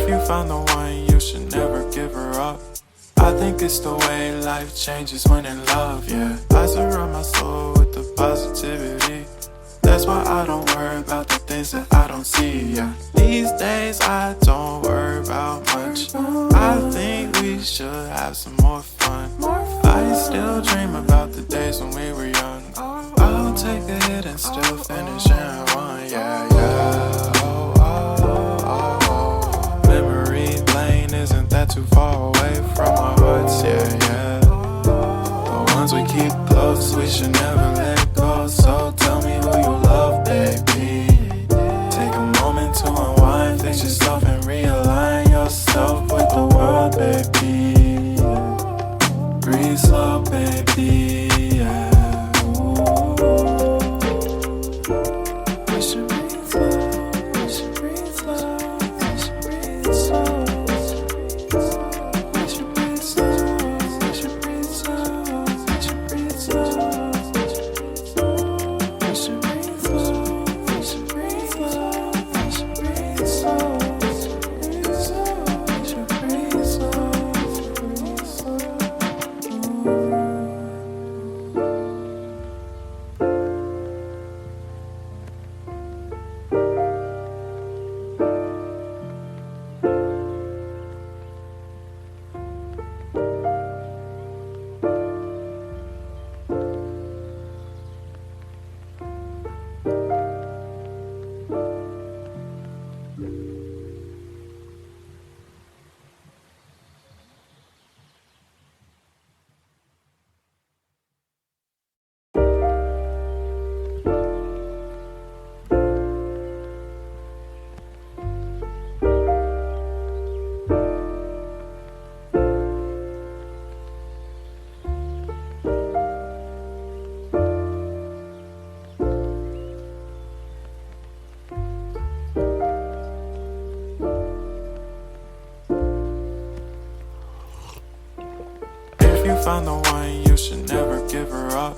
If you found the one, you should never give her up. I think it's the way life changes when in love, yeah. I surround my soul with the positivity. That's why I don't worry about the things that I don't see, yeah. These days I don't worry about much. I think we should have some more fun. I still dream about the days when we were young. I'll take a hit and still finish and run, yeah, yeah. Oh, oh, oh, oh. Memory lane, isn't that too far away from our hearts, yeah, yeah. The ones we keep close, we should never let go. So tell me who you love, baby. Take a moment to unwind, fix yourself and realign yourself with the world, baby. Breathe slow, baby, yeah. We should breathe slow, we should breathe slow, we should breathe slow. We should breathe slow, we should breathe slow, we should breathe slow. We should breathe slow, we should breathe slow, we should breathe slow. We should breathe slow, breathe slow. If you found the one, you should never give her up.